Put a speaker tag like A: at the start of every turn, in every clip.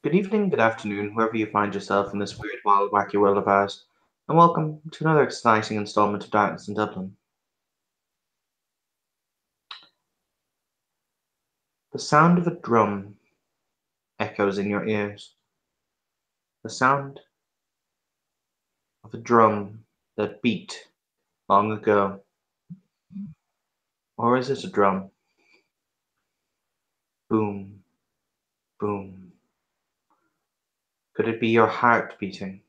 A: Good evening, good afternoon, wherever you find yourself in this weird, wild, wacky world of ours, and welcome to another exciting installment of Darkness in Dublin. The sound of a drum echoes in your ears. The sound of a drum that beat long ago. Or is it a drum? Boom, boom. Could it be your heart beating?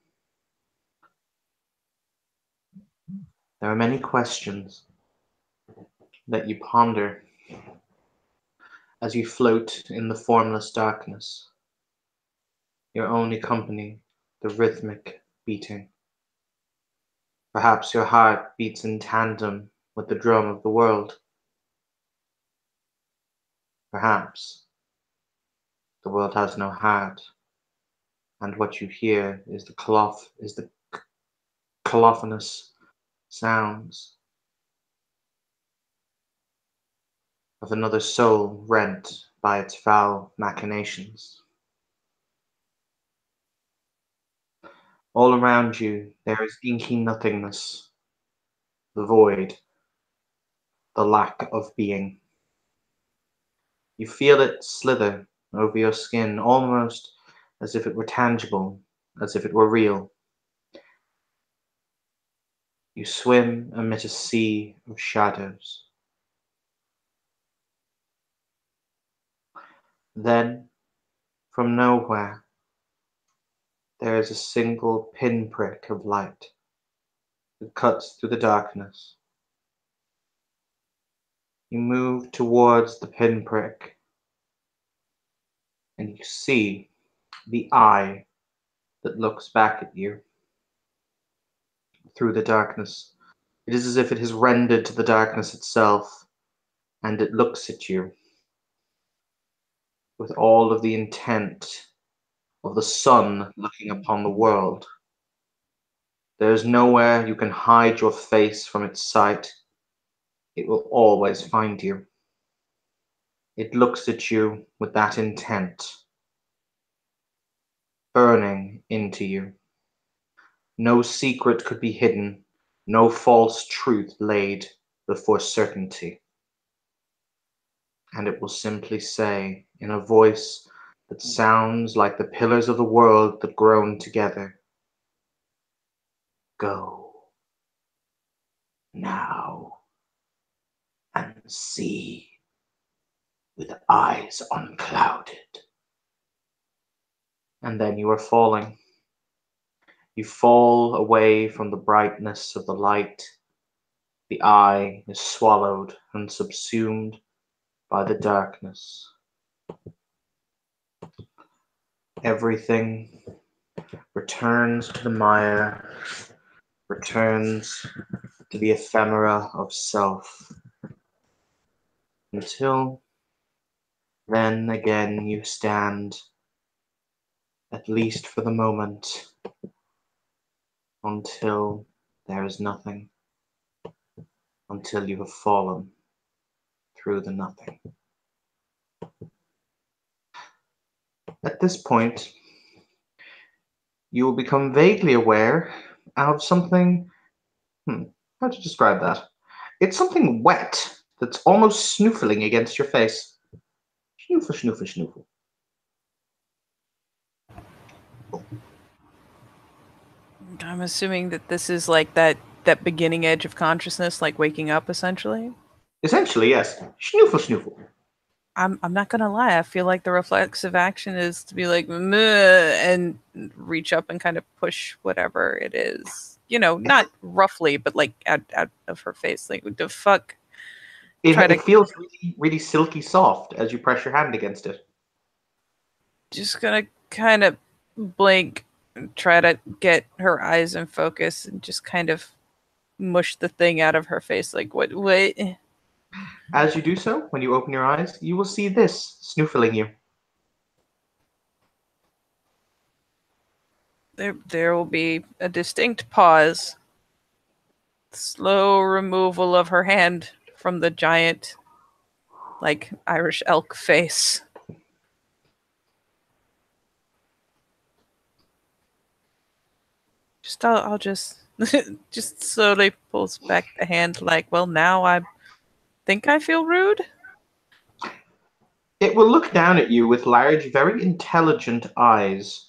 A: There are many questions that you ponder as you float in the formless darkness, your only company, the rhythmic beating. Perhaps your heart beats in tandem with the drum of the world. Perhaps the world has no heart, and what you hear is the colophonous sounds of another soul rent by its foul machinations. All around you there is inky nothingness, the void, the lack of being. You feel it slither over your skin almost as if it were tangible, as if it were real. You swim amid a sea of shadows. Then, from nowhere, there is a single pinprick of light that cuts through the darkness. You move towards the pinprick, and you see the eye that looks back at you through the darkness. It is as if it has rendered to the darkness itself, and it looks at you with all of the intent of the sun looking upon the world. There is nowhere you can hide your face from its sight. It will always find you. It looks at you with that intent, burning into you. No secret could be hidden, no false truth laid before certainty. And it will simply say, in a voice that sounds like the pillars of the world that groan together, "Go now and see with eyes unclouded." And then you are falling. You fall away from the brightness of the light. The eye is swallowed and subsumed by the darkness. Everything returns to the mire, returns to the ephemera of self, until then again you stand, at least for the moment, until there is nothing, until you have fallen through the nothing. At this point, you will become vaguely aware of something. How to describe that? It's something wet that's almost snoofling against your face. Schnoofle, schnoofle, schnoofle.
B: I'm assuming that this is like that beginning edge of consciousness, like waking up essentially.
A: Essentially, yes. Schnoofle, schnoofle.
B: I'm not gonna lie, I feel like the reflexive action is to be like "Meh," and reach up and kind of push whatever it is. You know, not roughly, but like out of her face. Like what the fuck?
A: It,
B: Try to
A: it feels really, really silky soft as you press your hand against it.
B: just gonna kind of blink and try to get her eyes in focus and just kind of mush the thing out of her face. Like what?
A: As you do so, when you open your eyes, you will see this snoofling you.
B: There will be a distinct pause, slow removal of her hand from the giant, like Irish elk face. I'll just just slowly pulls back the hand like, well, now I think I feel rude.
A: It will look down at you with large, very intelligent eyes.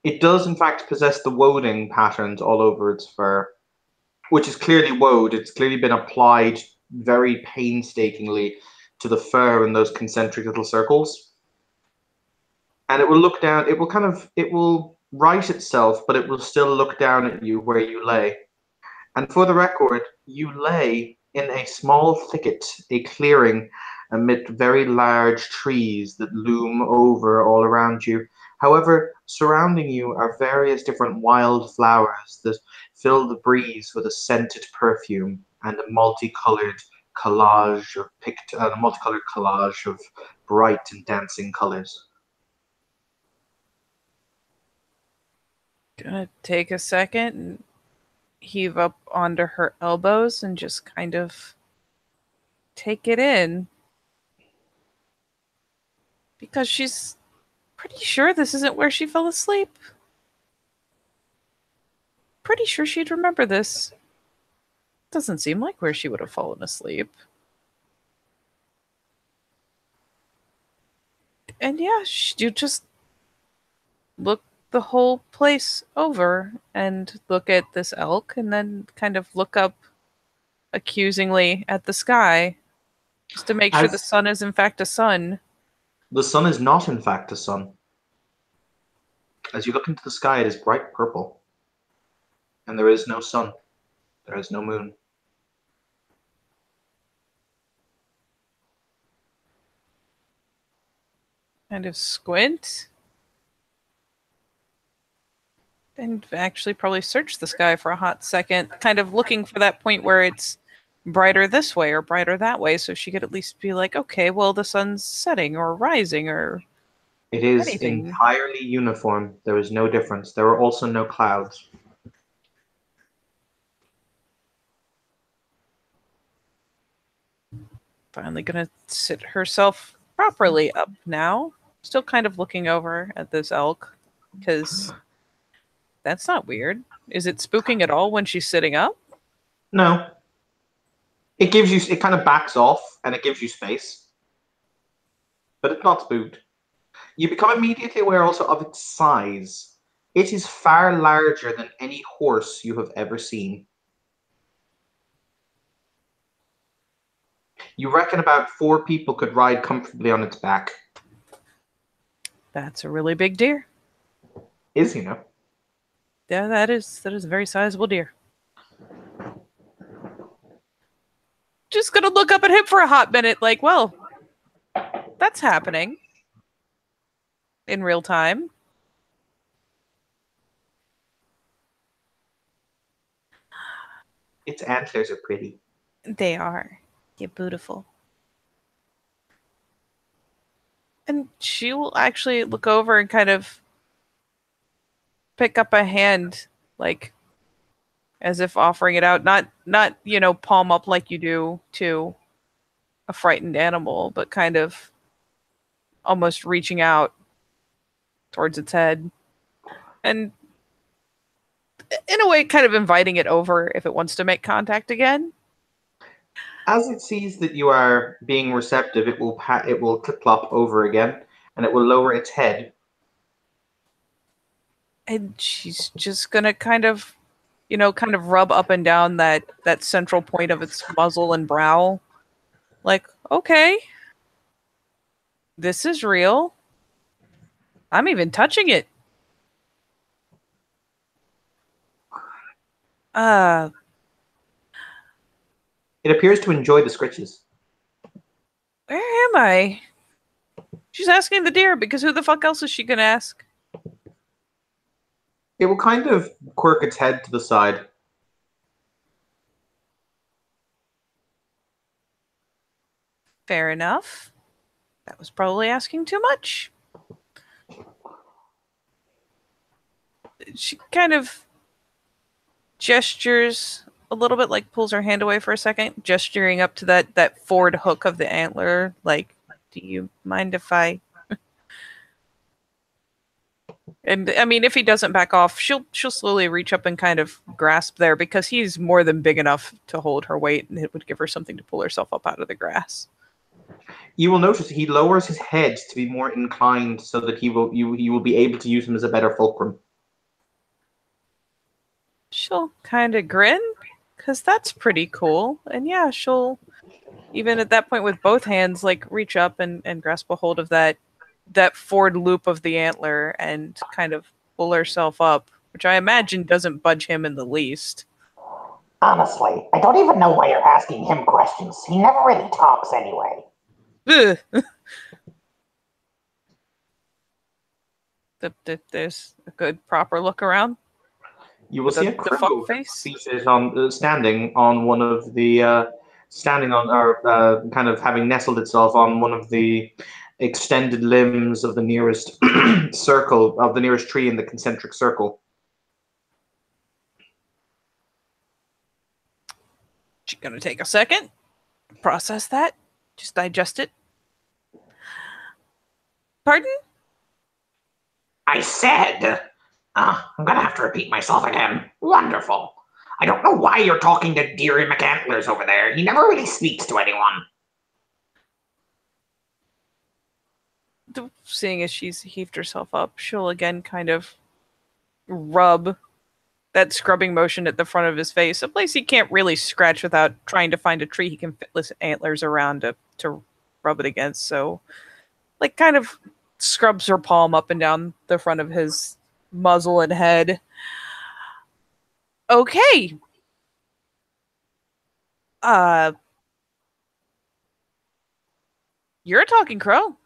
A: It does, in fact, possess the woading patterns all over its fur, which is clearly woad. It's clearly been applied very painstakingly to the fur in those concentric little circles. And it will look down, it will right itself, but it will still look down at you where you lay. And for the record, you lay in a small thicket, a clearing amid very large trees that loom over all around you. However, surrounding you are various different wild flowers that fill the breeze with a scented perfume and a multicolored collage of bright and dancing colors.
B: Gonna take a second and heave up onto her elbows and just kind of take it in. Because she's pretty sure this isn't where she fell asleep. Pretty sure she'd remember this. Doesn't seem like where she would have fallen asleep. And yeah, you just look the whole place over and look at this elk and then kind of look up accusingly at the sky just to make sure the sun is in fact a sun.
A: The sun is not in fact a sun. As you look into the sky, it is bright purple. And there is no sun. There is no moon.
B: Kind of squint. And actually probably search the sky for a hot second, kind of looking for that point where it's brighter this way or brighter that way, so she could at least be like, okay, well, the sun's setting or rising or
A: it is
B: anything.
A: Entirely uniform. There is no difference. There are also no clouds.
B: Finally gonna sit herself properly up now. Still kind of looking over at this elk, because that's not weird. Is it spooking at all when she's sitting up?
A: No. It kind of backs off and it gives you space. But it's not spooked. You become immediately aware also of its size. It is far larger than any horse you have ever seen. You reckon about 4 people could ride comfortably on its back.
B: That's a really big deer.
A: Is, you know.
B: Yeah, that is a very sizable deer. Just gonna look up at him for a hot minute, like, well, that's happening in real time.
A: Its antlers are pretty.
B: They are. They're beautiful. And she will actually look over and kind of pick up a hand, like, as if offering it out. Not palm up like you do to a frightened animal, but kind of almost reaching out towards its head. And in a way, kind of inviting it over if it wants to make contact again.
A: As it sees that you are being receptive, it will clip-clop over again, and it will lower its head.
B: And she's just gonna kind of rub up and down that central point of its muzzle and brow. Like, okay, this is real. I'm even touching it.
A: It appears to enjoy the scritches.
B: Where am I? She's asking the deer, because who the fuck else is she gonna ask?
A: It will kind of quirk its head to the side.
B: Fair enough. That was probably asking too much. She kind of gestures a little bit, like pulls her hand away for a second, gesturing up to that forward hook of the antler, like, do you mind if I... And I mean, if he doesn't back off, she'll slowly reach up and kind of grasp there because he's more than big enough to hold her weight, and it would give her something to pull herself up out of the grass.
A: You will notice he lowers his head to be more inclined so that you will be able to use him as a better fulcrum.
B: She'll kind of grin because that's pretty cool. And yeah, she'll even at that point with both hands like reach up and grasp a hold of that forward loop of the antler and kind of pull herself up, which I imagine doesn't budge him in the least.
C: Honestly, I don't even know why you're asking him questions. He never really talks anyway.
B: There's a good proper look around.
A: You will see a
B: the
A: crow
B: fuck face
A: seated on, standing on one of the, standing on, or kind of having nestled itself on one of the extended limbs of the nearest circle, of the nearest tree in the concentric circle.
B: She's gonna take a second, process that, just digest it. Pardon?
C: I said... I'm gonna have to repeat myself again. Wonderful. I don't know why you're talking to Deary McAntlers over there. He never really speaks to anyone.
B: Seeing as she's heaved herself up, she'll again kind of rub that scrubbing motion at the front of his face, a place he can't really scratch without trying to find a tree he can fit his antlers around to rub it against. So, like, kind of scrubs her palm up and down the front of his muzzle and head. Okay. You're a talking crow.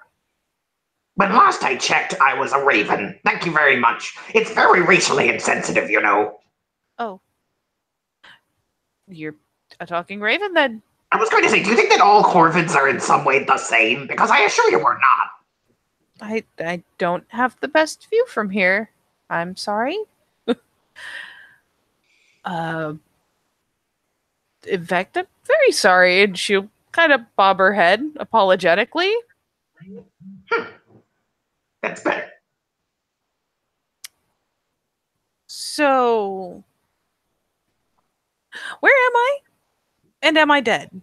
C: When last I checked, I was a raven. Thank you very much. It's very racially insensitive, you know.
B: Oh. You're a talking raven, then?
C: I was going to say, do you think that all corvids are in some way the same? Because I assure you we're not.
B: I don't have the best view from here. I'm sorry. In fact, I'm very sorry. And she'll kind of bob her head apologetically.
C: That's better.
B: So, where am I? And am I dead?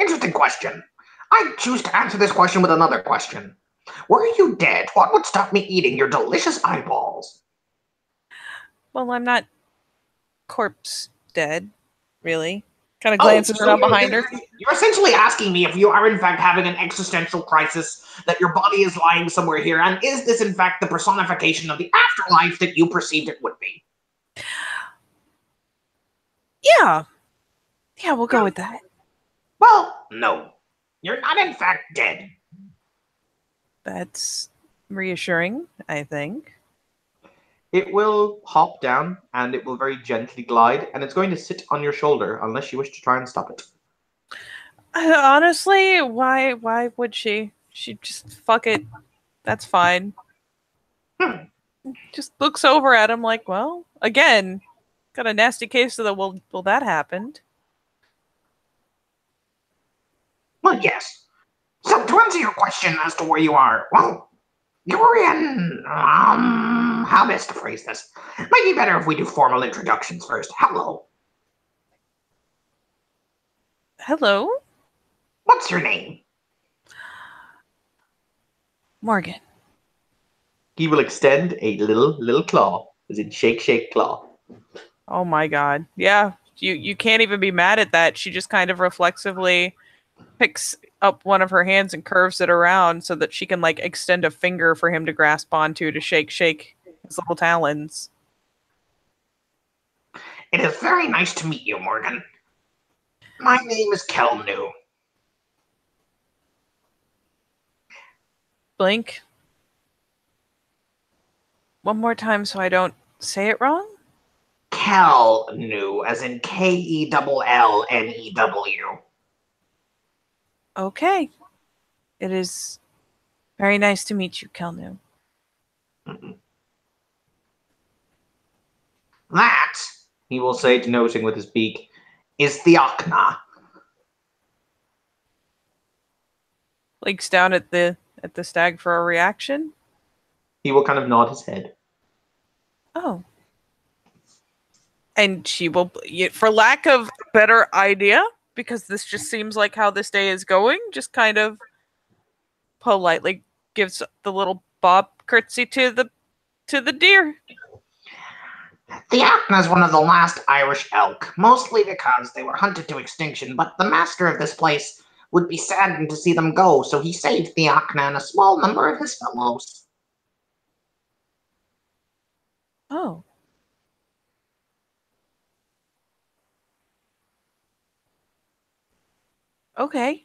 C: Interesting question. I choose to answer this question with another question. Were you dead? What would stop me eating your delicious eyeballs?
B: Well, I'm not corpse dead, really. Kind of glances around behind her.
C: You're essentially asking me if you are in fact having an existential crisis, that your body is lying somewhere here, and is this in fact the personification of the afterlife that you perceived it would be?
B: Yeah. Yeah, we'll go with that.
C: Well, no. You're not in fact dead.
B: That's reassuring, I think.
A: It will hop down, and it will very gently glide, and it's going to sit on your shoulder, unless you wish to try and stop it.
B: Honestly, why would she? She just, fuck it. That's fine. Just looks over at him like, well, again, got a nasty case of the, well, that happened.
C: Well, yes. So, to answer your question as to where you are, well, you're in, how best to phrase this? Might be better if we do formal introductions first. Hello.
B: Hello?
C: What's your name?
B: Morgan.
A: He will extend a little claw, as in shake claw.
B: Oh my god. Yeah, you can't even be mad at that. She just kind of reflexively picks up one of her hands and curves it around so that she can like extend a finger for him to grasp onto to shake his little talons.
C: It is very nice to meet you, Morgan. My name is Kelnu.
B: Blink. One more time so I don't say it wrong.
C: Kelnu, as in K-E-L-L-N-E-W.
B: Okay. It is very nice to meet you, Kelnu.
C: Mm-hmm.
A: That, he will say, denoting with his beak, is Theokna.
B: Blinks down at the at the stag for a reaction.
A: He will kind of nod his head.
B: Oh. And she will, for lack of better idea, because this just seems like how this day is going, just kind of politely gives the little bob curtsy to the deer.
C: The Aachna is one of the last Irish elk, mostly because they were hunted to extinction, but the master of this place would be saddened to see them go, so he saved the Aachna and a small number of his fellows.
B: Oh. Okay.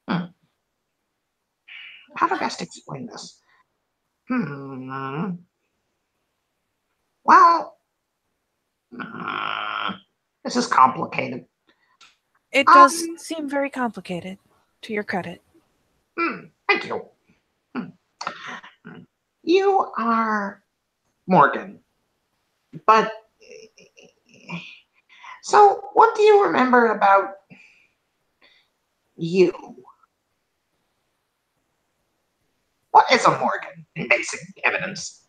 C: How to best explain this? Well, this is complicated.
B: It does seem very complicated, to your credit.
C: Thank you. You are Morgan, but so what do you remember about you? What is a Morgan in basic evidence?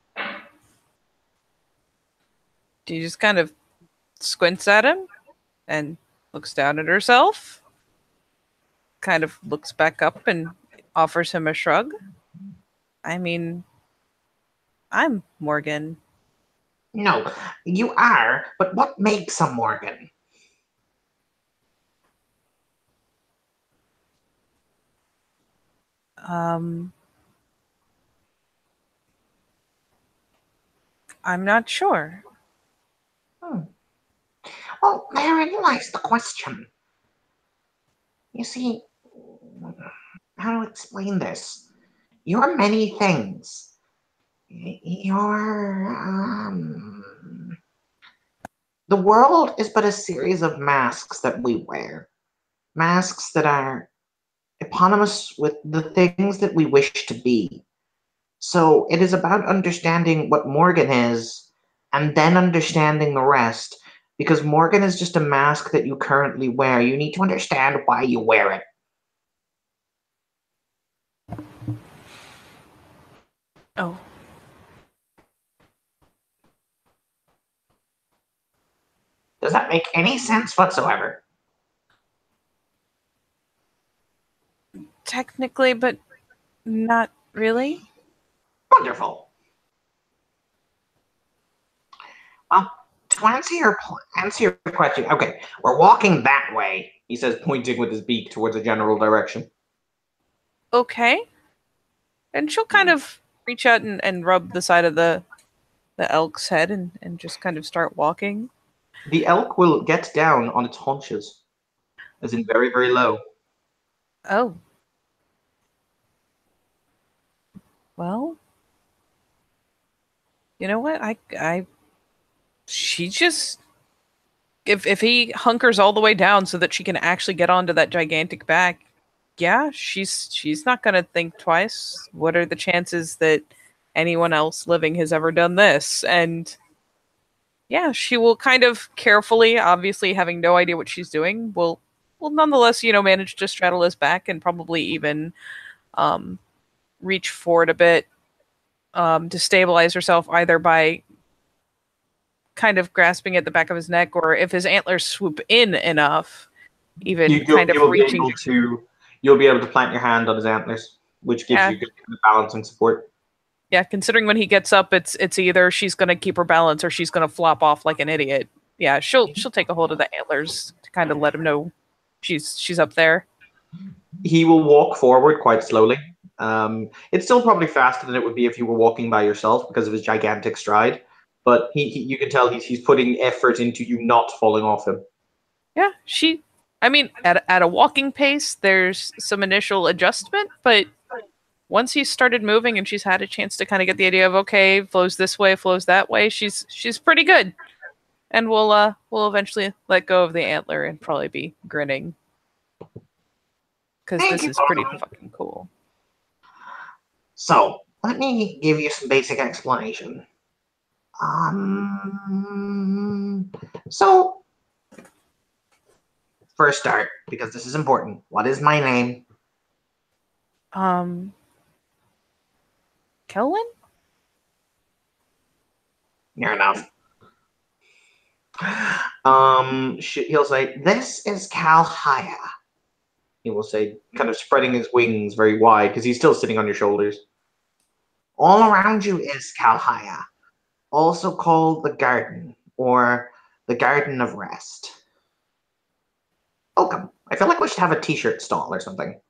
B: She just kind of squints at him and looks down at herself, kind of looks back up and offers him a shrug. I mean, I'm Morgan.
C: No, you are, but what makes a Morgan?
B: I'm not sure.
C: Well, therein lies the question. You see, how to explain this? You're many things. The world is but a series of masks that we wear. Masks that are eponymous with the things that we wish to be. So it is about understanding what Morgan is and then understanding the rest. Because Morgan is just a mask that you currently wear. You need to understand why you wear it.
B: Oh.
C: Does that make any sense whatsoever?
B: Technically, but not really.
C: Wonderful. Well, to answer your question, okay, we're walking that way, he says, pointing with his beak towards a general direction.
B: Okay. And she'll kind of reach out and rub the side of the elk's head and just kind of start walking.
A: The elk will get down on its haunches, as in very, very low.
B: Oh. Well, you know what? She just, if he hunkers all the way down so that she can actually get onto that gigantic back, yeah, she's not gonna think twice. What are the chances that anyone else living has ever done this? And yeah, she will kind of carefully, obviously having no idea what she's doing, will nonetheless, manage to straddle his back and probably even reach forward a bit to stabilize herself, either by kind of grasping at the back of his neck, or if his antlers swoop in enough, even reaching.
A: You'll be able to plant your hand on his antlers, which gives you good balancing support.
B: Yeah, considering when he gets up, it's either she's going to keep her balance or she's going to flop off like an idiot. Yeah, she'll take a hold of the antlers to kind of let him know she's up there.
A: He will walk forward quite slowly. It's still probably faster than it would be if you were walking by yourself because of his gigantic stride. But you can tell he's putting effort into you not falling off him.
B: Yeah, at a walking pace, there's some initial adjustment, but once he's started moving and she's had a chance to kind of get the idea of, okay, flows this way, flows that way, she's pretty good. And we'll eventually let go of the antler and probably be grinning. Because this is pretty fucking cool.
C: So, let me give you some basic explanation. So, first start, because this is important. What is my name?
B: Kelwyn?
C: Near enough.
A: He'll say, "This is Kalhaya." He will say, kind of spreading his wings very wide because he's still sitting on your shoulders.
C: All around you is Kalhaya, also called the Garden, or the Garden of Rest. Welcome. I feel like we should have a t-shirt stall or something.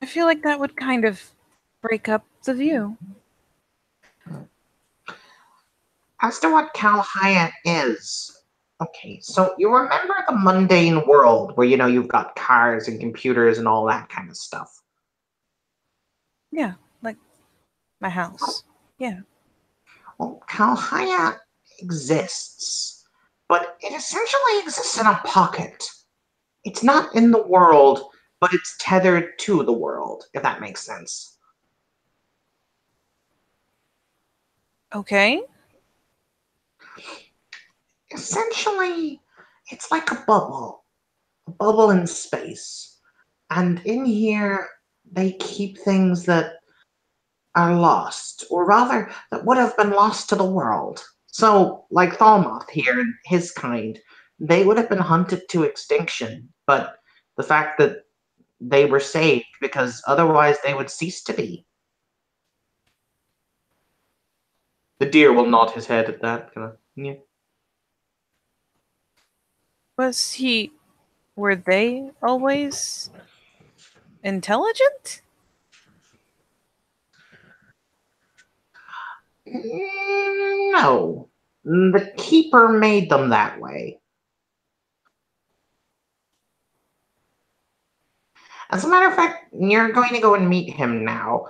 B: I feel like that would kind of break up the view.
C: As to what Kalhaya is, okay, so you remember the mundane world where, you've got cars and computers and all that kind of stuff?
B: Yeah, like my house. Yeah.
C: Well, Kalhaya exists, but it essentially exists in a pocket. It's not in the world, but it's tethered to the world, if that makes sense.
B: Okay.
C: Essentially, it's like a bubble in space. And in here, they keep things that are lost, or rather, that would have been lost to the world. So, like Thalmoth here and his kind, they would have been hunted to extinction, but the fact that they were saved because otherwise they would cease to be.
A: The deer will nod his head at that. Kind of, yeah.
B: Were they always intelligent?
C: No. The Keeper made them that way. As a matter of fact, you're going to go and meet him now.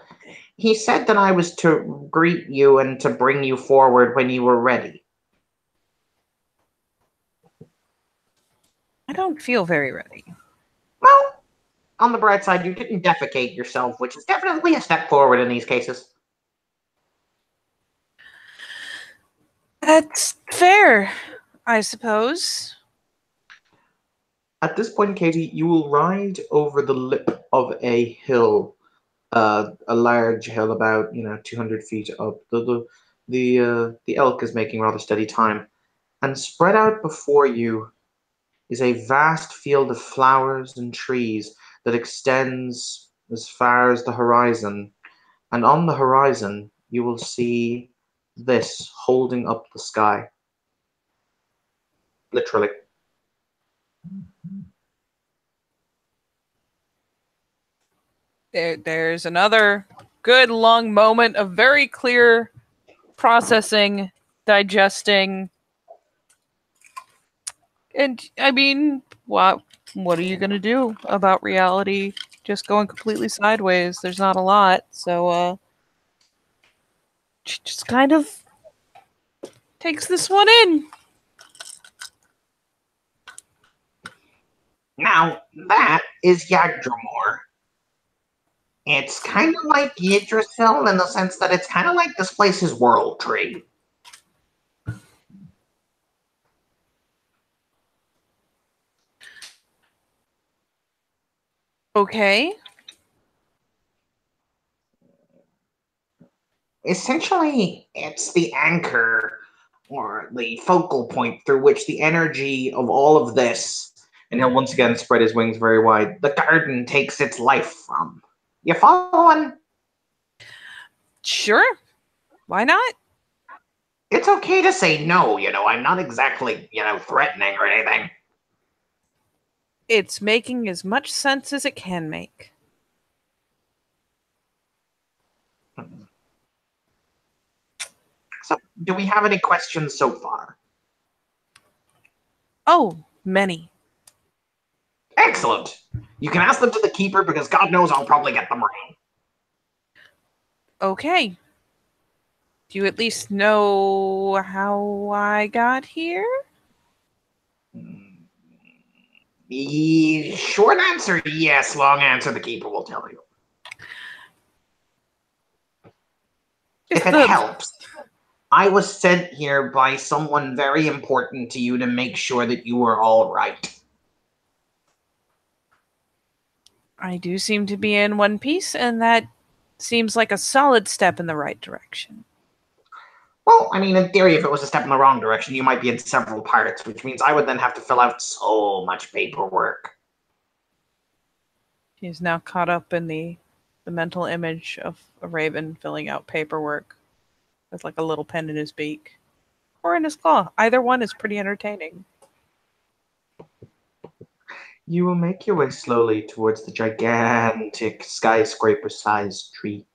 C: He said that I was to greet you and to bring you forward when you were ready.
B: I don't feel very ready.
C: Well, on the bright side, you didn't defecate yourself, which is definitely a step forward in these cases.
B: That's fair, I suppose.
A: At this point, Katie, you will ride over the lip of a hill, a large hill about 200 feet up. The elk is making rather steady time, and spread out before you is a vast field of flowers and trees that extends as far as the horizon. And on the horizon, you will see this holding up the sky. Literally.
B: There's another good long moment of very clear processing, digesting. And I mean, what are you gonna do about reality just going completely sideways? There's not a lot, so just kind of takes this one in.
C: Now, that is Yggdramoor. It's kind of like Yggdrasil in the sense that it's kind of like this place's world tree.
B: Okay.
C: Essentially, it's the anchor or the focal point through which the energy of all of this,
A: And he'll once again spread his wings very wide.
C: the garden takes its life from. You following?
B: Sure. Why not?
C: It's okay to say no, I'm not exactly, threatening or anything.
B: It's making as much sense as it can make.
C: So, do we have any questions so far?
B: Oh, many.
C: Excellent. You can ask them to the Keeper because God knows I'll probably get them wrong.
B: Okay. Do you at least know how I got here?
C: The short answer, yes. Long answer, the Keeper will tell you. If it helps, I was sent here by someone very important to you to make sure that you were all right.
B: I do seem to be in one piece, and that seems like a solid step in the right direction.
C: Well, I mean, in theory, if it was a step in the wrong direction, you might be in several parts, which means I would then have to fill out so much paperwork.
B: He's now caught up in the mental image of a raven filling out paperwork with like a little pen in his beak or in his claw. Either one is pretty entertaining.
A: You will make your way slowly towards the gigantic skyscraper-sized tree.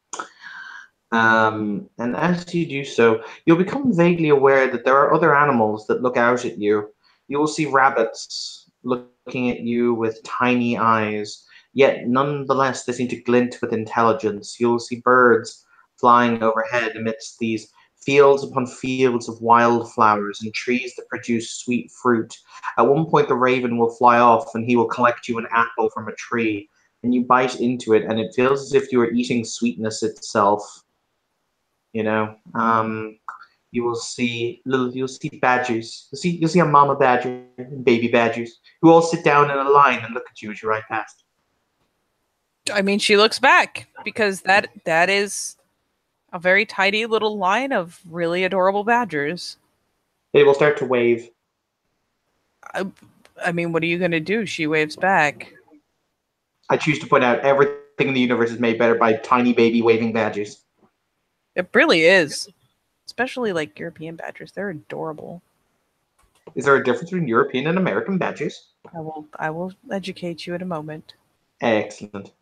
A: And as you do so, you'll become vaguely aware that there are other animals that look out at you. You will see rabbits looking at you with tiny eyes, yet nonetheless they seem to glint with intelligence. You'll see birds flying overhead amidst these fields upon fields of wildflowers and trees that produce sweet fruit. At one point, the raven will fly off and he will collect you an apple from a tree, and you bite into it, and it feels as if you are eating sweetness itself. You know, you'll see badgers. You'll see a mama badger and baby badgers who all sit down in a line and look at you as you ride past.
B: I mean, she looks back because that is a very tidy little line of really adorable badgers.
A: They will start to wave.
B: I mean, what are you going to do? She waves back.
A: I choose to point out everything in the universe is made better by tiny baby waving badgers.
B: It really is. Especially like European badgers. They're adorable.
A: Is there a difference between European and American badgers?
B: I will educate you in a moment.
A: Excellent.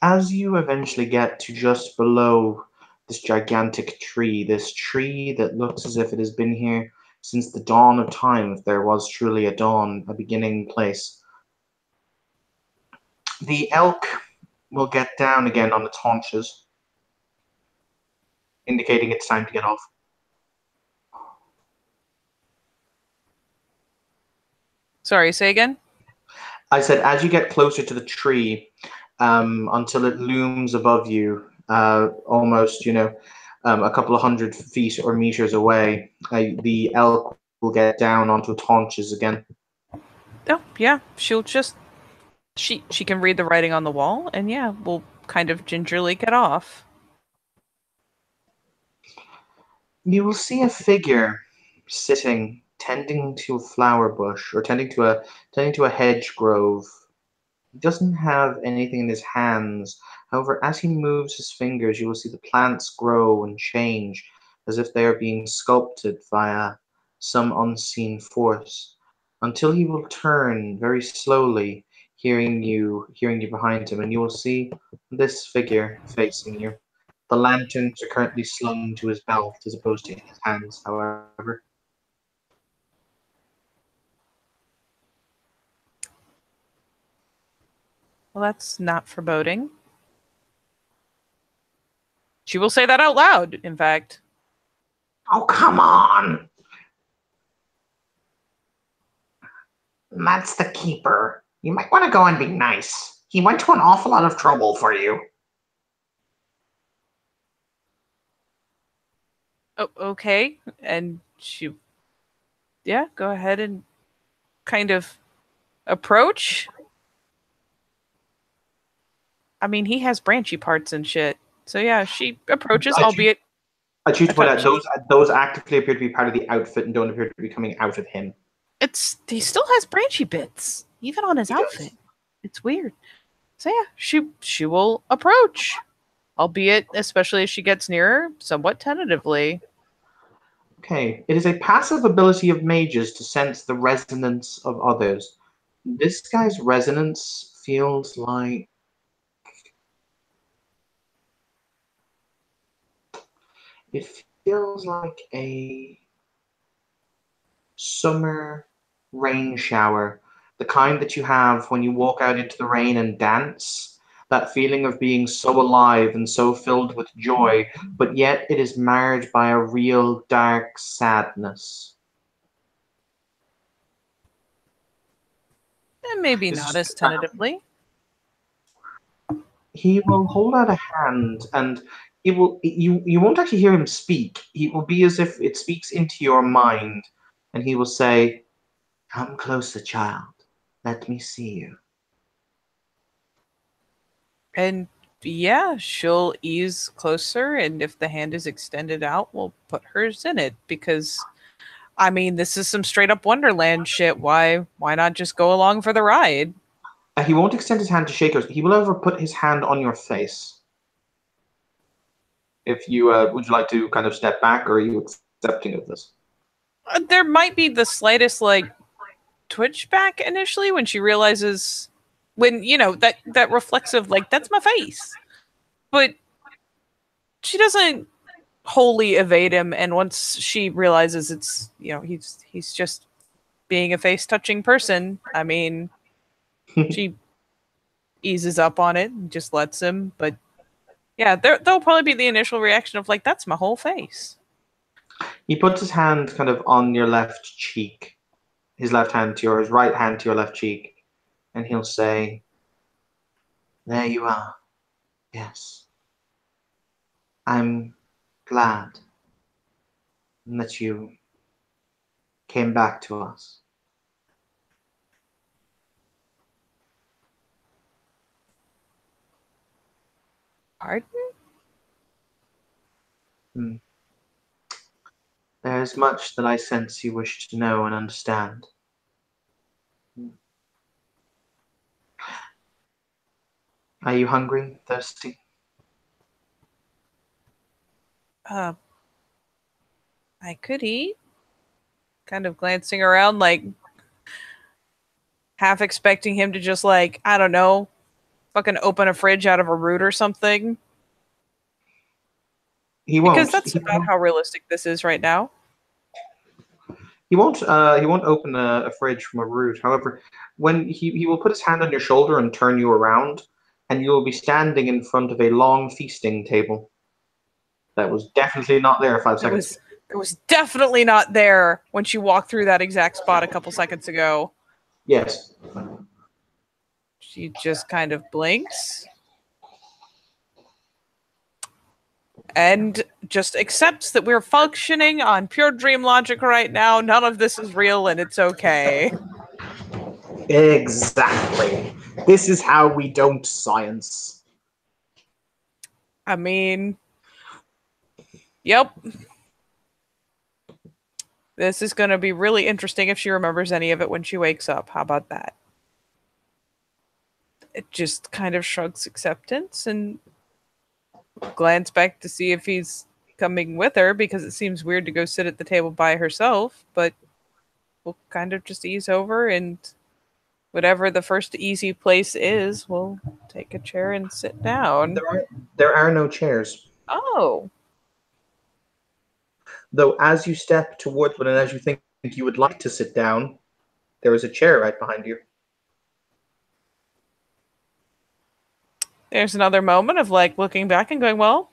A: As you eventually get to just below this gigantic tree, this tree that looks as if it has been here since the dawn of time, if there was truly a dawn, a beginning place, the elk will get down again on its haunches, indicating it's time to get off.
B: Sorry, say again?
A: I said, as you get closer to the tree, until it looms above you, almost, a couple of 100 feet or meters away, the elk will get down onto its haunches again.
B: Oh, yeah. She'll just... She can read the writing on the wall, and yeah, we'll kind of gingerly get off.
A: You will see a figure sitting, tending to a flower bush, or tending to a hedge grove. He doesn't have anything in his hands. However, as he moves his fingers, you will see the plants grow and change as if they are being sculpted via some unseen force, until he will turn very slowly, hearing you behind him, and you will see this figure facing you. The lanterns are currently slung to his belt as opposed to in his hands, however.
B: Well, that's not foreboding. She will say that out loud, in fact.
C: Oh, come on! That's the keeper. You might want to go and be nice. He went to an awful lot of trouble for you.
B: Oh, okay. And she... Yeah, go ahead and kind of approach. I mean, he has branchy parts and shit. So yeah, she approaches, albeit...
A: I choose to point out those actively appear to be part of the outfit and don't appear to be coming out of him.
B: He still has branchy bits, even on his outfit. It's weird. So yeah, she will approach, albeit, especially as she gets nearer, somewhat tentatively.
A: Okay, it is a passive ability of mages to sense the resonance of others. This guy's resonance feels like... It feels like a summer rain shower, the kind that you have when you walk out into the rain and dance. That feeling of being so alive and so filled with joy, but yet it is marred by a real dark sadness.
B: And maybe not as tentatively.
A: He will hold out a hand, and you won't actually hear him speak. He will be as if it speaks into your mind, and he will say, "Come closer, child. Let me see you."
B: And yeah, she'll ease closer, and if the hand is extended out, we'll put hers in it because I mean, this is some straight up Wonderland shit. Why not just go along for the ride?
A: He won't extend his hand to shake yours. He will ever put his hand on your face. If you would you like to kind of step back, or are you accepting of this?
B: There might be the slightest like twitch back initially when she realizes when that reflexive like that's my face. But she doesn't wholly evade him, and once she realizes it's he's just being a face touching person, I mean she eases up on it and just lets him. But yeah, there'll probably be the initial reaction of like, that's my whole face.
A: He puts his hand kind of on your left cheek, his left hand to his right hand to your left cheek, and he'll say, "There you are. Yes. I'm glad that you came back to us."
B: Pardon?
A: Hmm. There is much that I sense you wish to know and understand. Are you hungry, thirsty?
B: I could eat. Kind of glancing around, like half expecting him to just like, I don't know, fucking open a fridge out of a root or something.
A: He won't.
B: Because that's about how realistic this is right now.
A: He won't. He won't open a fridge from a root. However, when he will put his hand on your shoulder and turn you around, and you will be standing in front of a long feasting table. That was definitely not there 5 seconds.
B: It was definitely not there when she walked through that exact spot a couple seconds ago.
A: Yes.
B: She just kind of blinks and just accepts that we're functioning on pure dream logic right now. None of this is real and it's okay.
A: Exactly. This is how we don't science.
B: I mean, yep. This is going to be really interesting if she remembers any of it when she wakes up. How about that? It just kind of shrugs acceptance and glance back to see if he's coming with her because it seems weird to go sit at the table by herself, but we'll kind of just ease over and whatever the first easy place is, we'll take a chair and sit down.
A: There are no chairs.
B: Oh.
A: Though as you step towards one and as you think you would like to sit down, there is a chair right behind you.
B: There's another moment of like looking back and going, well,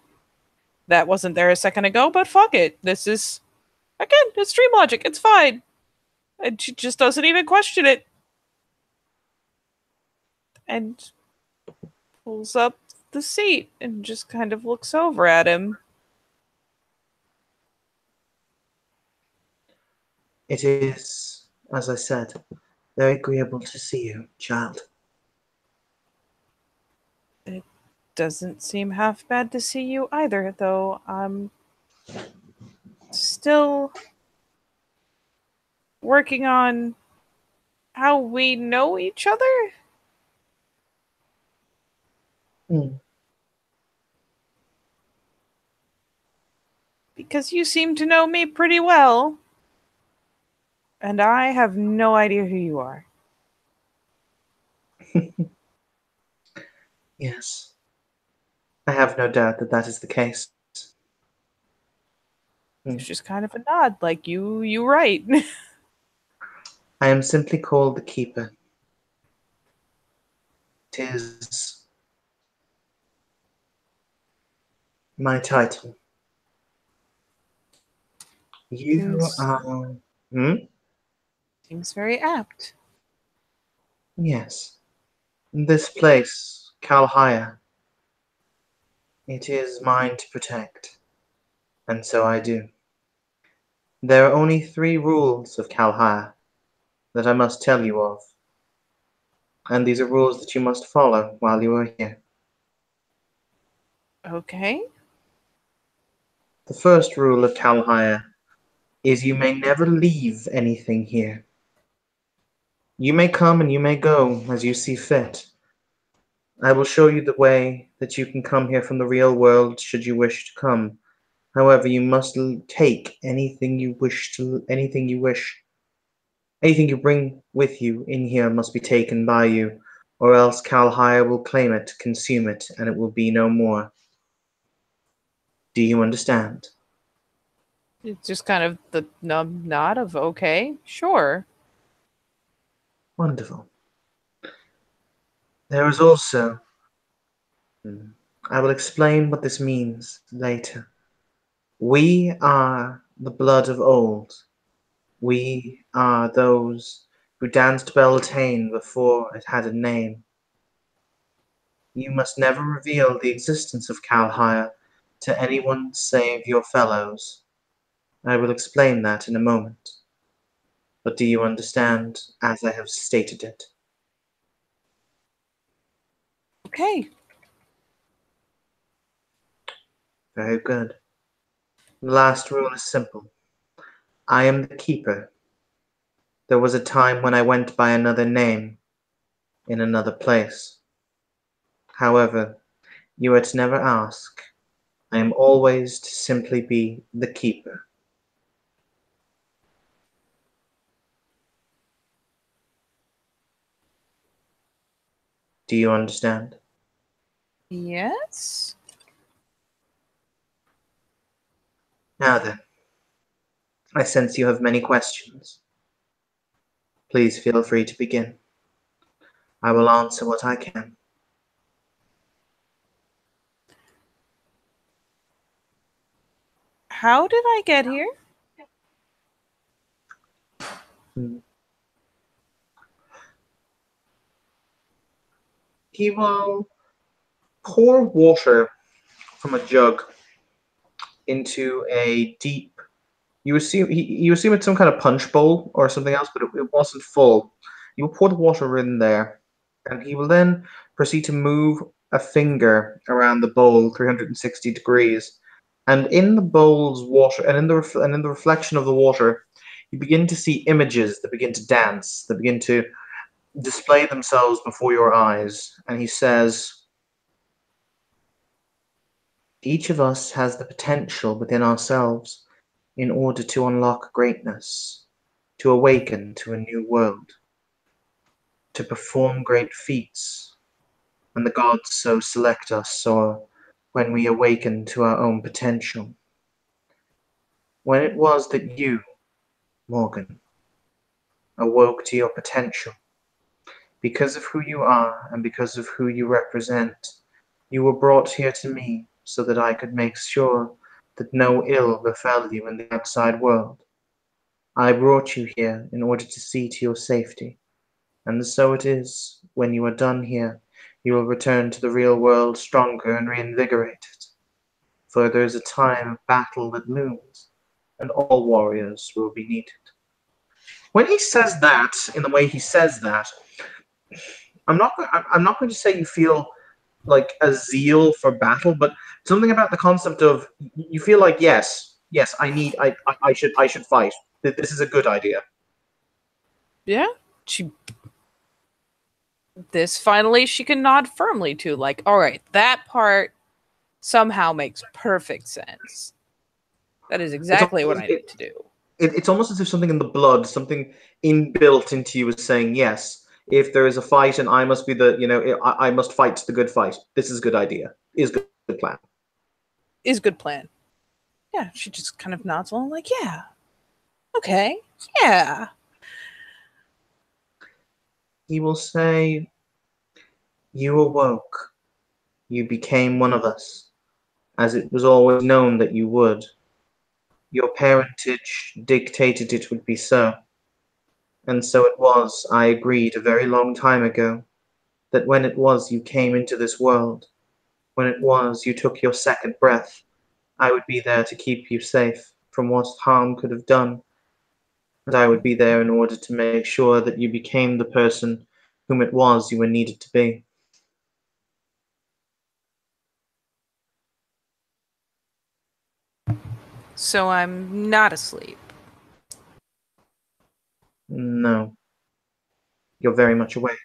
B: that wasn't there a second ago, but fuck it. This is, again, it's dream logic. It's fine. And she just doesn't even question it. And pulls up the seat and just kind of looks over at him.
A: It is, as I said, very agreeable to see you, child.
B: It doesn't seem half bad to see you either, though I'm still working on how we know each other. Because you seem to know me pretty well. And I have no idea who you are.
A: Yes. I have no doubt that that is the case.
B: It's just kind of a nod, like you right.
A: I am simply called the Keeper. It is my title. You are...
B: Seems very apt.
A: Yes. This place, Kalhaya, it is mine to protect. And so I do. There are only 3 rules of Kalhaya that I must tell you of. And these are rules that you must follow while you are here.
B: Okay.
A: The first rule of Kalhire is you may never leave anything here. You may come and you may go as you see fit. I will show you the way that you can come here from the real world should you wish to come. However, you must take anything you wish. Anything you bring with you in here must be taken by you, or else Kalhire will claim it, consume it, and it will be no more. Do you understand?
B: It's just kind of the numb nod of okay, sure.
A: Wonderful. There is also... I will explain what this means later. We are the blood of old. We are those who danced Beltane before it had a name. You must never reveal the existence of Kalhire to anyone save your fellows. I will explain that in a moment. But do you understand as I have stated it?
B: Okay.
A: Very good. The last rule is simple. I am the keeper. There was a time when I went by another name in another place. However, you are to never ask. I am always to simply be the keeper. Do you understand?
B: Yes.
A: Now then, I sense you have many questions. Please feel free to begin. I will answer what I can.
B: How did I get here?
A: He will pour water from a jug into a deep... You assume it's some kind of punch bowl or something else, but it wasn't full. You will pour the water in there, and he will then proceed to move a finger around the bowl 360 degrees. And in the bowl's water, and in the reflection of the water, you begin to see images that begin to dance, that begin to display themselves before your eyes. And he says, each of us has the potential within ourselves in order to unlock greatness, to awaken to a new world, to perform great feats, when the gods so select us, or when we awaken to our own potential. When it was that you, Morgan, awoke to your potential, because of who you are and because of who you represent, you were brought here to me so that I could make sure that no ill befell you in the outside world. I brought you here in order to see to your safety, and so it is, when you are done here, you will return to the real world stronger and reinvigorated. For there is a time of battle that looms, and all warriors will be needed. When he says that, in the way he says that, I'm not going to say you feel like a zeal for battle, but something about the concept of you feel like yes, I should fight. This is a good idea.
B: Yeah. This finally she can nod firmly to, like, all right, that part somehow makes perfect sense. That is exactly what I need to do.
A: It's almost as if something in the blood, something inbuilt into you is saying, yes, if there is a fight and I must be I must fight the good fight. This is a good idea. Is good plan.
B: Is good plan. Yeah, she just kind of nods along like, yeah. Okay. Yeah.
A: He will say, you awoke. You became one of us, as it was always known that you would. Your parentage dictated it would be so. And so it was, I agreed a very long time ago, that when it was you came into this world, when it was you took your second breath, I would be there to keep you safe from what harm could have done. And I would be there in order to make sure that you became the person whom it was you were needed to be.
B: So I'm not asleep.
A: No. You're very much awake.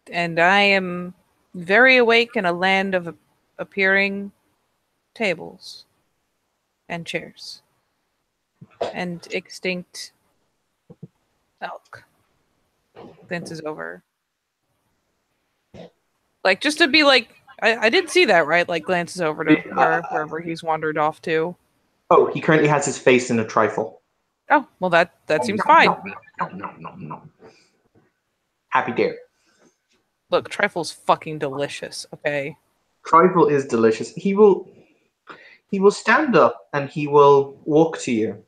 B: And I am very awake in a land of appearing tables and chairs and extinct elk. Glances over. Like, just to be like, I did see that, right? Like, glances over to wherever he's wandered off to.
A: Oh, he currently has his face in a trifle.
B: Oh, well, that seems
C: No,
B: fine.
C: no.
A: Happy dare.
B: Look, trifle's fucking delicious, okay?
A: Trifle is delicious. He will stand up and he will walk to you.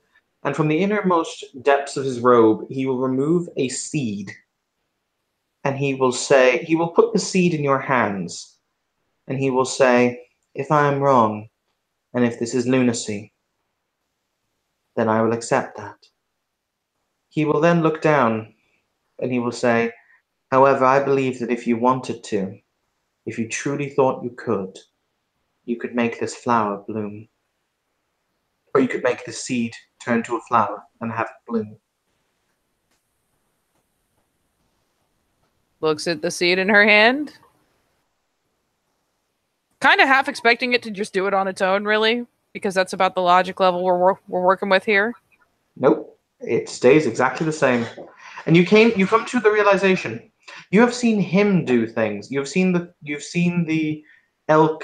A: And from the innermost depths of his robe, he will remove a seed. And he will put the seed in your hands. And he will say, if I am wrong, and if this is lunacy, then I will accept that. He will then look down and he will say, however, I believe that if you wanted to, if you truly thought you could make this flower bloom. Or you could make the seed turn to a flower and have it bloom.
B: Looks at the seed in her hand. Kind of half expecting it to just do it on its own, really, because that's about the logic level we're working with here.
A: Nope. It stays exactly the same. And you come to the realization. You have seen him do things. You've seen the elk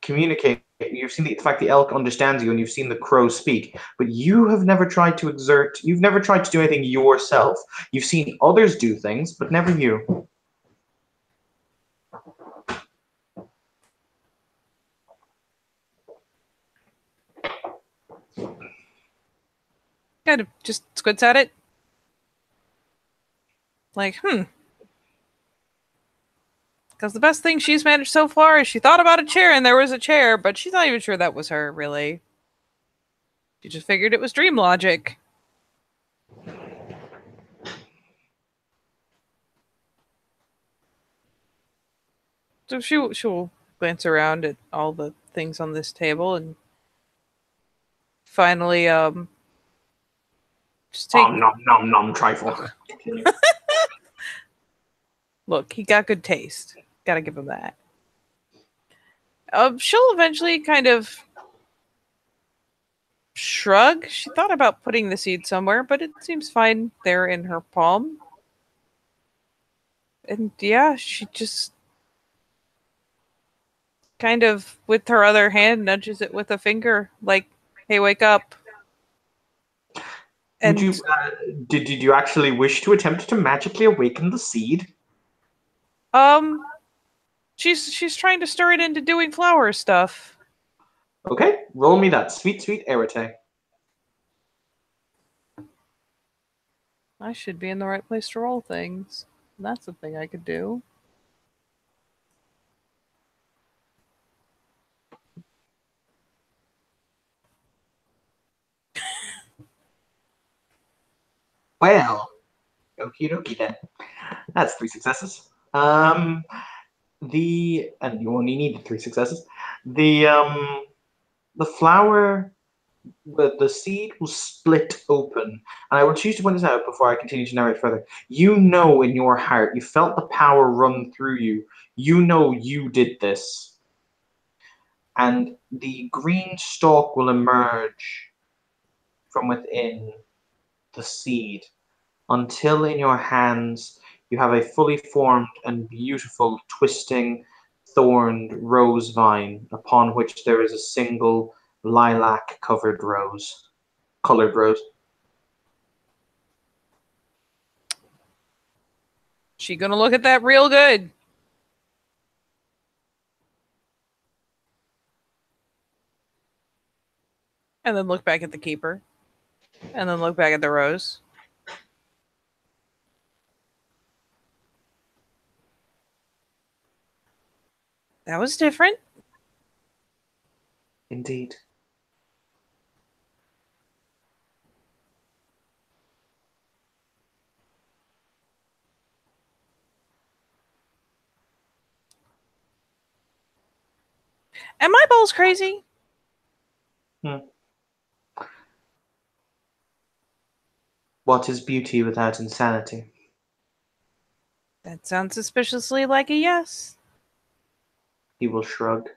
A: communicate. You've seen the fact the elk understands you, and you've seen the crow speak. But you have never tried to exert. You've never tried to do anything yourself. You've seen others do things, but never you.
B: Kind of just squints at it. Like, Because the best thing she's managed so far is she thought about a chair and there was a chair, but she's not even sure that was her, really. She just figured it was dream logic. So she'll glance around at all the things on this table and finally, just take.
C: Nom, trifle.
B: Look, he got good taste. Gotta give him that. She'll eventually kind of shrug. She thought about putting the seed somewhere, but it seems fine there in her palm. And yeah, she just kind of, with her other hand, nudges it with a finger, like, hey, wake up. And
A: Did you actually wish to attempt to magically awaken the seed?
B: she's trying to stir it into doing flower stuff.
A: Okay, roll me that sweet arete.
B: I should be in the right place to roll things. That's a thing I could do.
A: Well, okie dokie then. That's 3 successes. And you only needed 3 successes. The flower, the seed will split open. And I will choose to point this out before I continue to narrate further. You know in your heart, you felt the power run through you. You know you did this. And the green stalk will emerge from within the seed until in your hands you have a fully formed and beautiful twisting thorned rose vine upon which there is a single lilac colored rose.
B: She gonna look at that real good. And then look back at the keeper. And then look back at the rose. That was different.
A: Indeed.
B: Am my balls crazy?
A: What is beauty without insanity?
B: That sounds suspiciously like a yes.
A: He will shrug.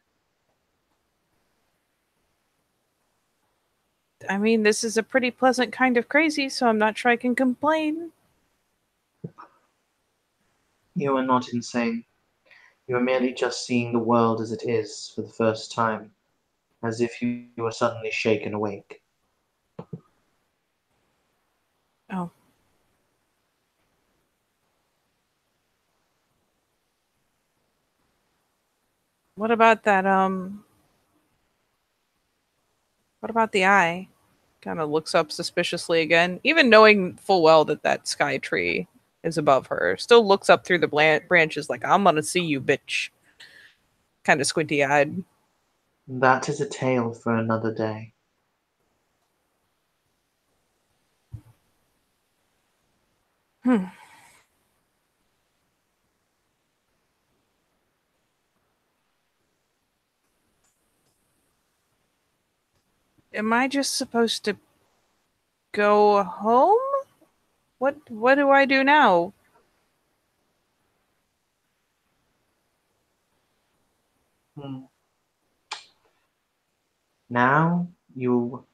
B: I mean, this is a pretty pleasant kind of crazy, so I'm not sure I can complain.
A: You are not insane. You are merely just seeing the world as it is for the first time, as if you were suddenly shaken awake.
B: Oh. What about that, what about the eye? Kind of looks up suspiciously again, even knowing full well that that sky tree is above her. Still looks up through the branches like, I'm gonna see you, bitch. Kind of squinty eyed.
A: That is a tale for another day.
B: Hmm. Am I just supposed to go home? What do I do now?
A: Hmm. Now you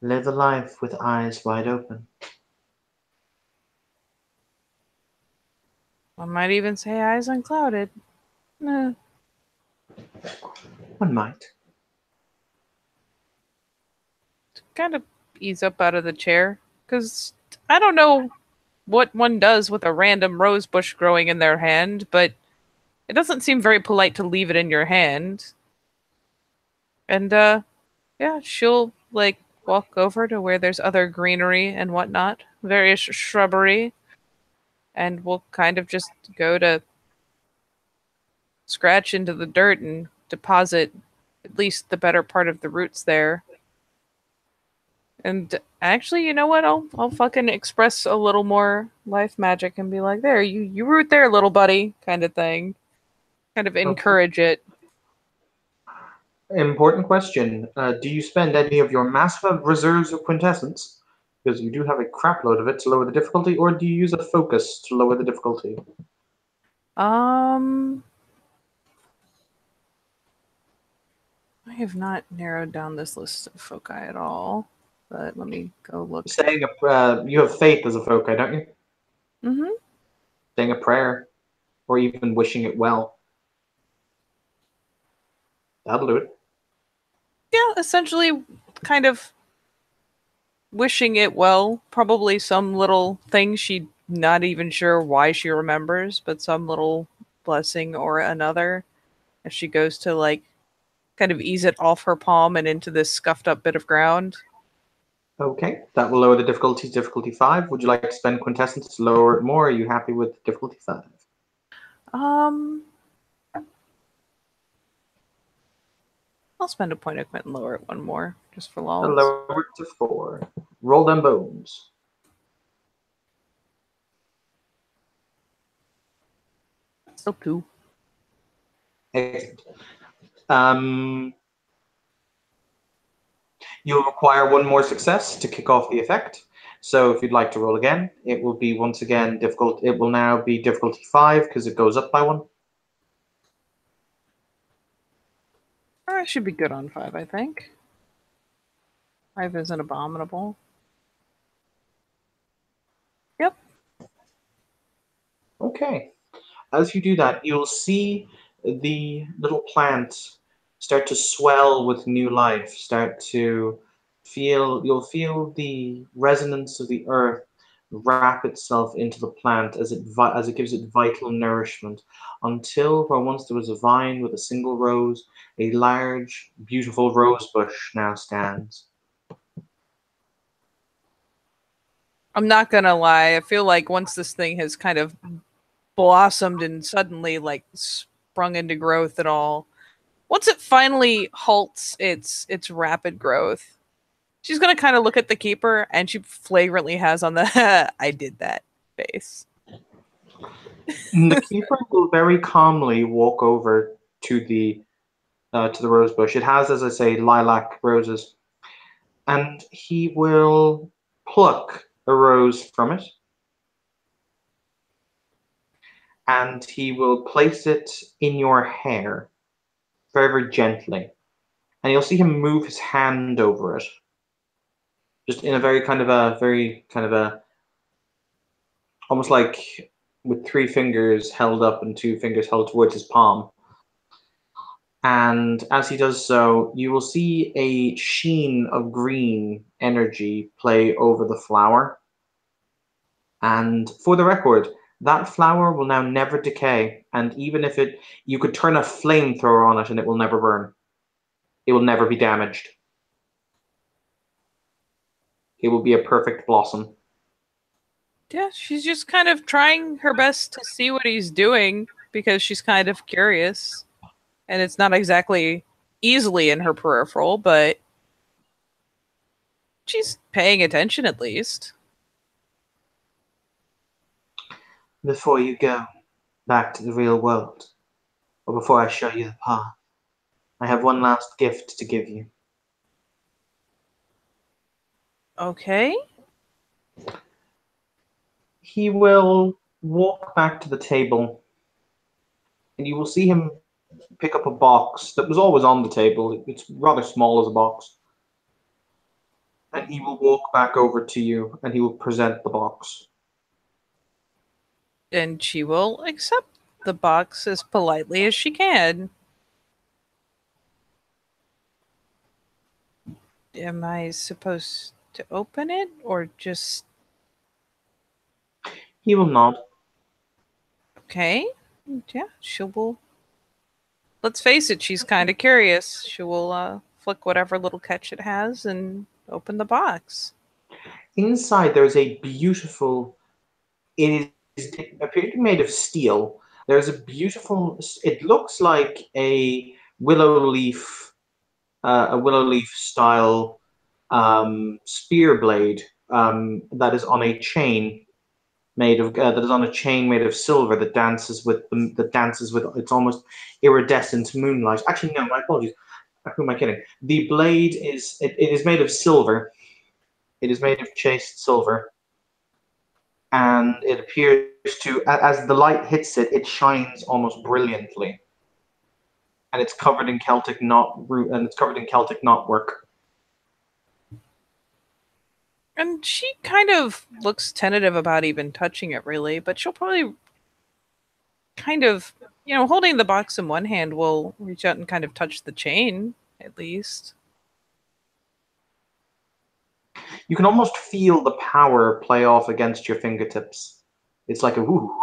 A: live a life with eyes wide open.
B: I might even say eyes unclouded. Eh.
A: One might.
B: Kind of ease up out of the chair, because I don't know what one does with a random rose bush growing in their hand, but it doesn't seem very polite to leave it in your hand. And yeah, she'll like walk over to where there's other greenery and whatnot, various shrubbery, and we'll kind of just go to scratch into the dirt and deposit at least the better part of the roots there. And actually, you know what? I'll fucking express a little more life magic and be like, there, you root there, little buddy, kind of thing. Kind of
A: Okay.
B: encourage it.
A: Important question. Do you spend any of your massive reserves of quintessence? Because you do have a crap load of it to lower the difficulty, or do you use a focus to lower the difficulty?
B: Um, I have not narrowed down this list of foci at all, but let me go look.
A: Saying you have faith as a foci, don't you?
B: Mm-hmm.
A: Saying a prayer, or even wishing it well. That'll do it.
B: Yeah, essentially, kind of wishing it well. Probably some little thing she not even sure why she remembers, but some little blessing or another as she goes to like kind of ease it off her palm and into this scuffed up bit of ground.
A: Okay, that will lower the difficulty to difficulty 5. Would you like to spend quintessence to lower it more? Or are you happy with difficulty 5?
B: Um, I'll spend a point of quint and lower it one more just for
A: And
B: lols.
A: lower it to 4. Roll them bones.
B: Still 2.
A: Excellent. You'll require one more success to kick off the effect. So if you'd like to roll again, it will be once again difficult. It will now be difficulty 5 because it goes up by 1.
B: I should be good on 5, I think. 5 isn't abominable. Yep.
A: Okay. As you do that, you'll see the little plant start to swell with new life, you'll feel the resonance of the earth wrap itself into the plant as it gives it vital nourishment until where once there was a vine with a single rose, a large, beautiful rose bush now stands.
B: I'm not gonna lie, I feel like once this thing has kind of blossomed and suddenly like sprung into growth at all, once it finally halts its rapid growth, she's gonna kind of look at the keeper, and she flagrantly has on the I did that face.
A: And the keeper will very calmly walk over to the to the rose bush. It has, as I say, lilac roses. And he will pluck a rose from it. And he will place it in your hair very, very gently. And you'll see him move his hand over it. Just in a very almost like with 3 fingers held up and 2 fingers held towards his palm. And as he does so, you will see a sheen of green energy play over the flower. And for the record, that flower will now never decay. And even if you could turn a flamethrower on it and it will never burn. It will never be damaged. It will be a perfect blossom.
B: Yeah, she's just kind of trying her best to see what he's doing because she's kind of curious. And it's not exactly easily in her peripheral, but she's paying attention at least.
A: Before you go back to the real world, or before I show you the path, I have one last gift to give you.
B: Okay.
A: He will walk back to the table, and you will see him pick up a box that was always on the table. It's rather small as a box. And he will walk back over to you, and he will present the box.
B: And she will accept the box as politely as she can. Am I supposed to open it or just...
A: He will nod.
B: Okay. Yeah, she will... Let's face it, she's kind of curious. She will flick whatever little catch it has and open the box.
A: Inside there is a beautiful... It appears to be made of steel. There's a beautiful... It looks like a willow leaf style spear blade that is on a chain made of silver that dances with it's almost iridescent moonlight. Actually, no, my apologies. Who am I kidding? The blade is it is made of silver. It is made of chased silver, and it appears to, as the light hits it, it shines almost brilliantly. And it's covered in Celtic knotwork.
B: And she kind of looks tentative about even touching it, really, but she'll probably kind of, holding the box in one hand, will reach out and kind of touch the chain, at least.
A: You can almost feel the power play off against your fingertips. It's like a woo,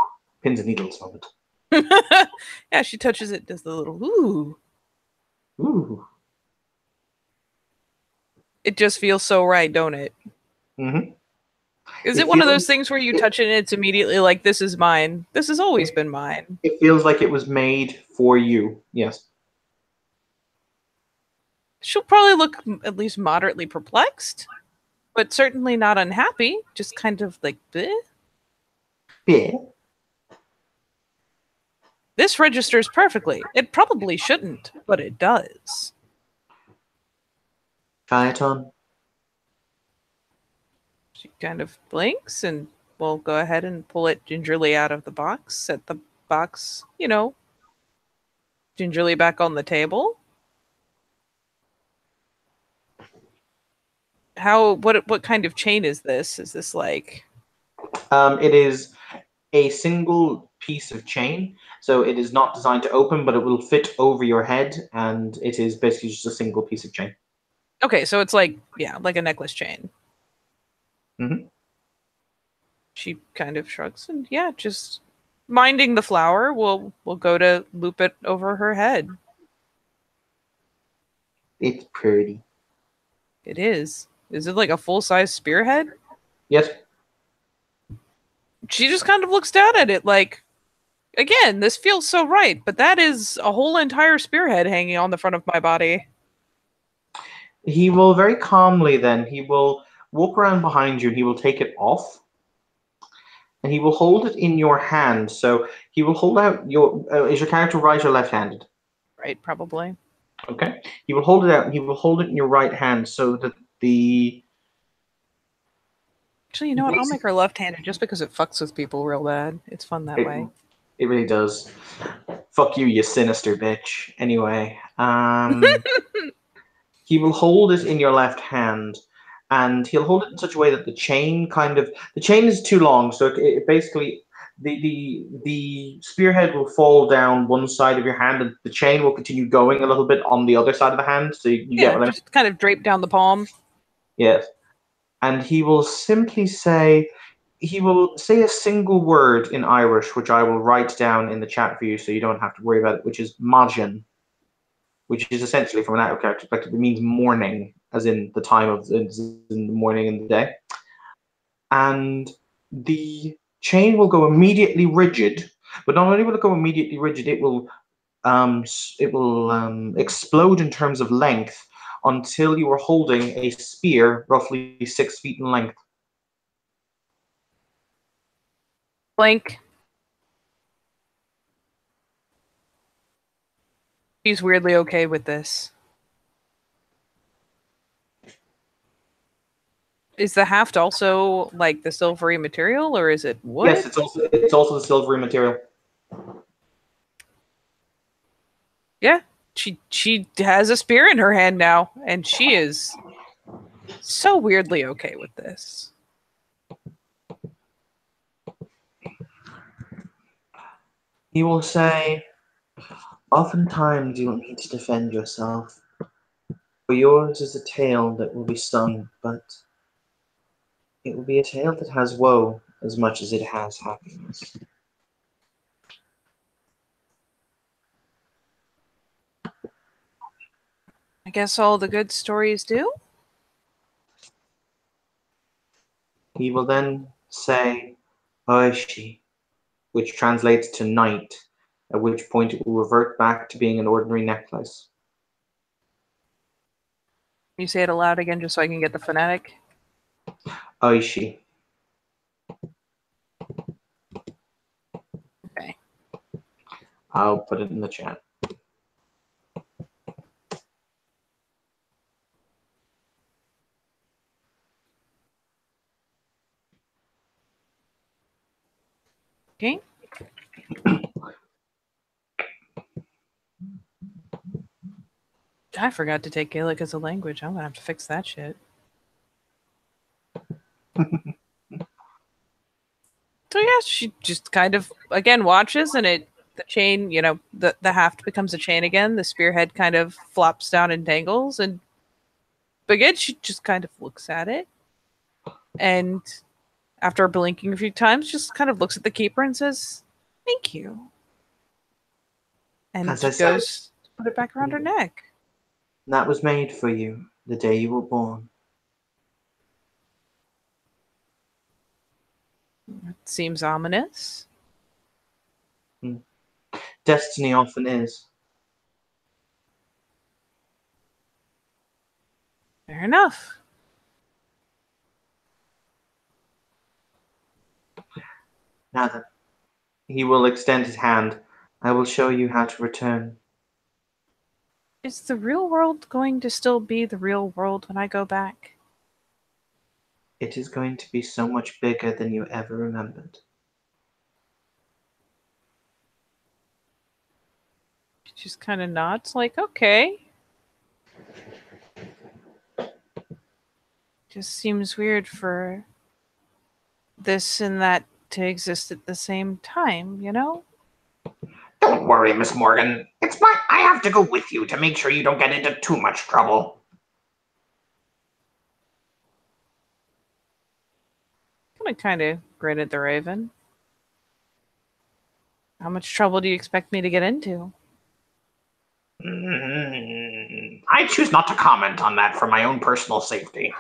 A: pins and needles moment.
B: Yeah, she touches it, does the little woo.
A: Ooh.
B: It just feels so right, don't it?
A: Mm-hmm.
B: Is it one of those things where you touch it and it's immediately like, this is mine? This has always been mine.
A: It feels like it was made for you, yes.
B: She'll probably look at least moderately perplexed, but certainly not unhappy. Just kind of like, bleh.
A: Yeah.
B: This registers perfectly. It probably shouldn't, but it does.
A: Try it on.
B: She kind of blinks and will go ahead and pull it gingerly out of the box, set the box, gingerly back on the table. What kind of chain is this? Is this like...
A: It is a single piece of chain, so it is not designed to open, but it will fit over your head, and it is basically just a single piece of chain.
B: Okay, so it's like a necklace chain.
A: Mm-hmm.
B: She kind of shrugs and just minding the flower, we'll go to loop it over her head.
A: It's pretty.
B: It is. Is it like a full-size spearhead?
A: Yes.
B: She just kind of looks down at it like, again, this feels so right, but that is a whole entire spearhead hanging on the front of my body.
A: He will very calmly then, he will walk around behind you and he will take it off. And he will hold it in your hand. So he will hold out your... is your character right or left-handed?
B: Right, probably.
A: Okay. He will hold it out. He will hold it in your right hand so that the.
B: Actually, you know what? I'll make her left-handed just because it fucks with people real bad. It's fun that way.
A: It really does. Fuck you, you sinister bitch. Anyway, he will hold it in your left hand, and he'll hold it in such a way that the chain is too long, so it basically the spearhead will fall down one side of your hand, and the chain will continue going a little bit on the other side of the hand. So you get what I mean?
B: Just kind of drape down the palm.
A: Yes. And he will say a single word in Irish, which I will write down in the chat for you so you don't have to worry about it, which is Majin, which is essentially, from an out of character perspective, it means morning, as in the time of in the morning and the day. And the chain will go immediately rigid, but not only will it go immediately rigid, it will explode in terms of length until you are holding a spear roughly 6 feet in length.
B: Blank. She's weirdly okay with this. Is the haft also like the silvery material, or is it wood?
A: Yes, it's also the silvery material.
B: Yeah, she has a spear in her hand now, and she is so weirdly okay with this.
A: He will say, "Oftentimes you will need to defend yourself, for yours is a tale that will be sung, but it will be a tale that has woe as much as it has happiness."
B: I guess all the good stories do.
A: He will then say, "Oishi," which translates to night, at which point it will revert back to being an ordinary necklace.
B: Can you say it aloud again just so I can get the phonetic?
A: Oishi.
B: Okay.
A: I'll put it in the chat.
B: Okay. I forgot to take Gaelic as a language. I'm gonna have to fix that shit. So yeah, she just kind of again watches, and the chain, the haft becomes a chain again. The spearhead kind of flops down and dangles, and again she just kind of looks at it, and after blinking a few times, just kind of looks at the keeper and says, "Thank you," and
A: As I
B: goes to put it back around her neck.
A: That was made for you the day you were born.
B: It seems ominous.
A: Destiny often is.
B: Fair enough.
A: Now then, he will extend his hand. I will show you how to return.
B: Is the real world going to still be the real world when I go back?
A: It is going to be so much bigger than you ever remembered.
B: She just kind of nods like, okay. Just seems weird for this and that to exist at the same time, you know?
C: Don't worry, Miss Morgan. I have to go with you to make sure you don't get into too much trouble.
B: I'm gonna kind of grin at the Raven. How much trouble do you expect me to get into?
C: I choose not to comment on that for my own personal safety.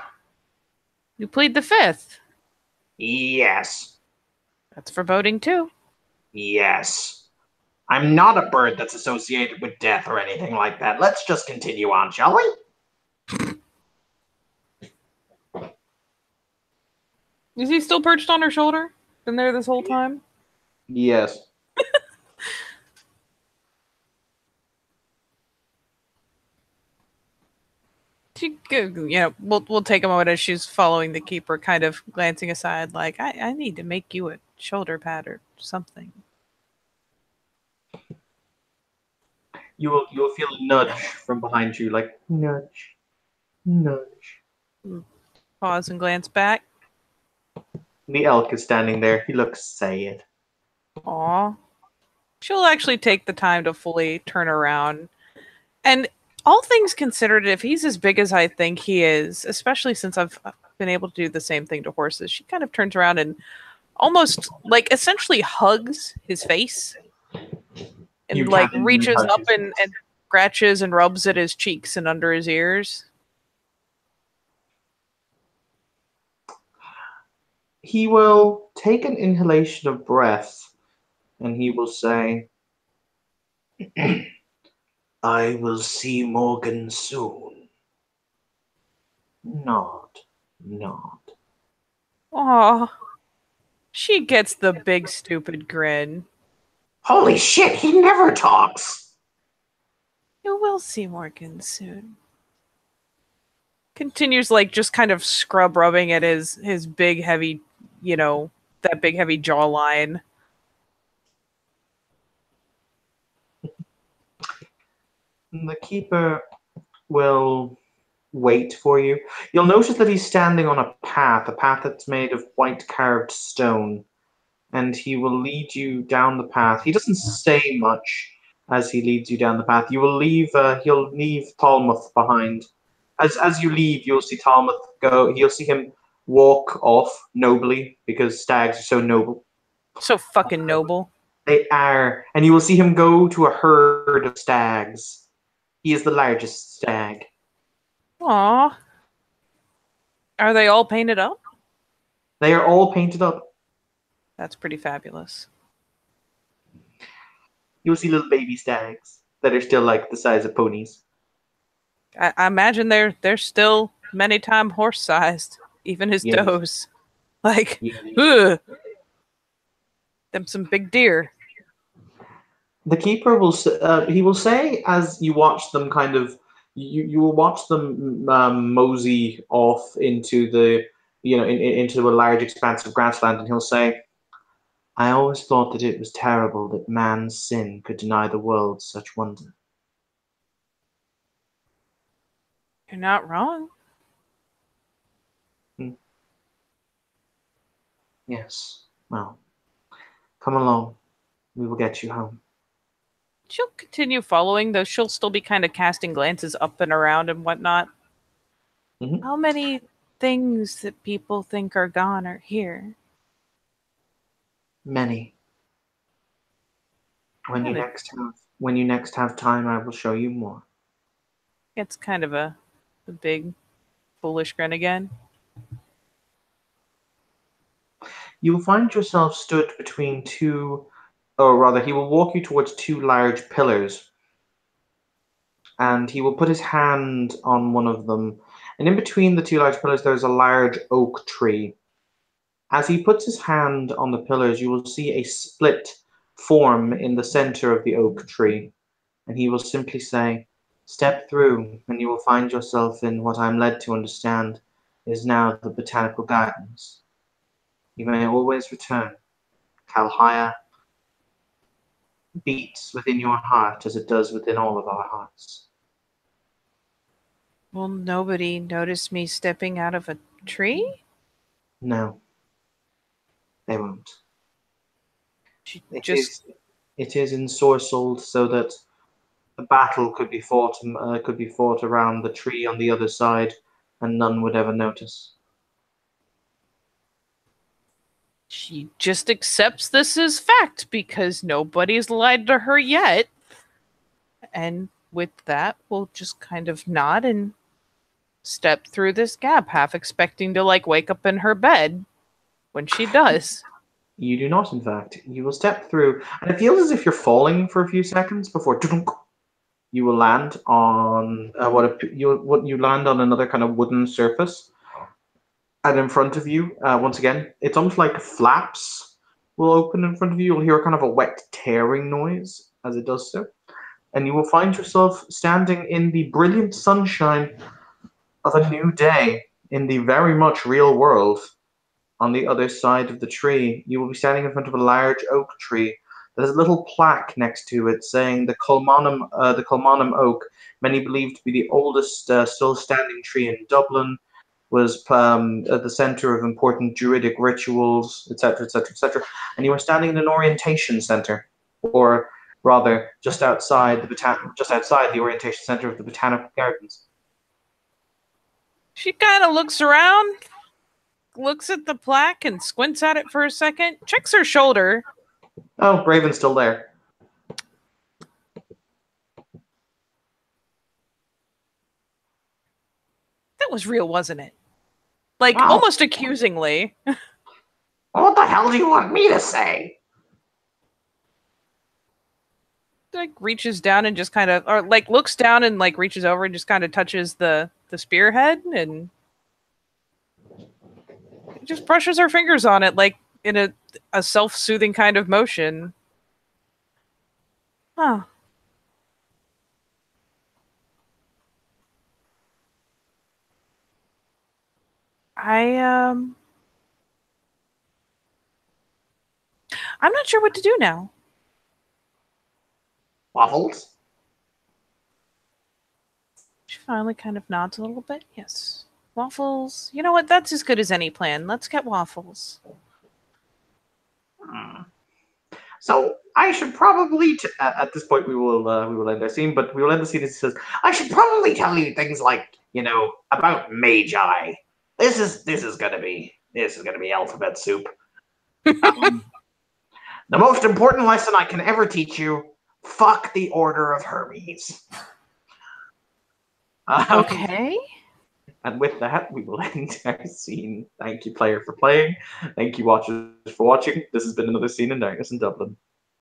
B: You plead the fifth.
C: Yes.
B: That's foreboding too.
C: Yes. I'm not a bird that's associated with death or anything like that. Let's just continue on, shall we?
B: Is he still perched on her shoulder? Been there this whole time?
A: Yes.
B: we'll take a moment as she's following the keeper, kind of glancing aside, like I need to make you a shoulder pad or something.
A: You will feel a nudge from behind you, like nudge, nudge.
B: Pause and glance back.
A: The elk is standing there. He looks sad.
B: Aw. She'll actually take the time to fully turn around. And all things considered, if he's as big as I think he is, especially since I've been able to do the same thing to horses, she kind of turns around and almost like essentially hugs his face and
A: You
B: like
A: tap into
B: reaches
A: touches.
B: up and scratches and rubs at his cheeks and under his ears.
A: He will take an inhalation of breath and he will say, I will see Morgan soon. Nod, nod.
B: Aw. She gets the big stupid grin.
C: Holy shit, he never talks.
B: You will see Morgan soon. Continues like just kind of scrub rubbing at his big heavy, that big heavy jawline.
A: The keeper will wait for you. You'll notice that he's standing on a path that's made of white carved stone, and he will lead you down the path. He doesn't say much as he leads you down the path. You will leave. He'll leave Talmuth behind. As you leave, you'll see Talmuth go. You'll see him walk off nobly because stags are so noble.
B: So fucking noble.
A: They are, and you will see him go to a herd of stags. He is the largest stag.
B: Aw. Are they all painted up?
A: They are all painted up.
B: That's pretty fabulous.
A: You'll see little baby stags that are still like the size of ponies.
B: I imagine they're still many time horse sized, even his
A: Yes.
B: does. Like,
A: Yeah.
B: ugh. Them some big deer.
A: The keeper will he will say as you watch them kind of you will watch them mosey off into the into a large expanse of grassland, and he'll say, I always thought that it was terrible that man's sin could deny the world such wonder.
B: You're not wrong.
A: Yes. Well, come along. We will get you home.
B: She'll continue following, though she'll still be kind of casting glances up and around and whatnot.
A: Mhm.
B: How many things that people think are gone are here?
A: Many. When you
B: Kinda-
A: next have time, I will show you more.
B: It's kind of a big foolish grin again.
A: You will find yourself stood between two, or rather, he will walk you towards two large pillars, and he will put his hand on one of them, and in between the two large pillars, there's a large oak tree. As he puts his hand on the pillars, you will see a split form in the center of the oak tree, and he will simply say, step through, and you will find yourself in what I'm led to understand is now the Botanical Gardens. You may always return. Kalhaya beats within your heart as it does within all of our hearts.
B: Will nobody notice me stepping out of a tree?
A: No, they won't. It is ensorcelled so that a battle could be fought around the tree on the other side, and none would ever notice.
B: She just accepts this as fact because nobody's lied to her yet. And with that, we'll just kind of nod and step through this gap, half expecting to like wake up in her bed when she does.
A: You do not, in fact. You will step through, and it feels as if you're falling for a few seconds before you will land on you land on another kind of wooden surface. And in front of you, once again, it's almost like flaps will open in front of you. You'll hear kind of a wet tearing noise as it does so. And you will find yourself standing in the brilliant sunshine of a new day in the very much real world. On the other side of the tree, you will be standing in front of a large oak tree. There's a little plaque next to it saying the Culmanum oak, many believed to be the oldest still standing tree in Dublin, was at the center of important druidic rituals, etc., etc., etc. And you are standing in an orientation center, or rather, just outside the orientation center of the Botanical Gardens.
B: She kind of looks around, looks at the plaque, and squints at it for a second. Checks her shoulder.
A: Oh, Raven's still there.
B: That was real, wasn't it? Like,
C: Wow.
B: almost accusingly.
C: What the hell do you want me to say?
B: Like, reaches down and just kind of, or like, looks down and like reaches over and just kind of touches the spearhead and just brushes her fingers on it, like in a self-soothing kind of motion. Huh. I'm not sure what to do now.
C: Waffles?
B: She finally kind of nods a little bit. Yes. Waffles. You know what? That's as good as any plan. Let's get waffles.
C: So I should probably
A: At this point, we will end our scene, but we will end the scene as it says,
C: I should probably tell you things like, about Magi. This is gonna be alphabet soup. The most important lesson I can ever teach you: fuck the Order of Hermes.
B: Okay.
A: And with that, we will end our scene. Thank you, player, for playing. Thank you, watchers, for watching. This has been another Scene in Darkness in Dublin.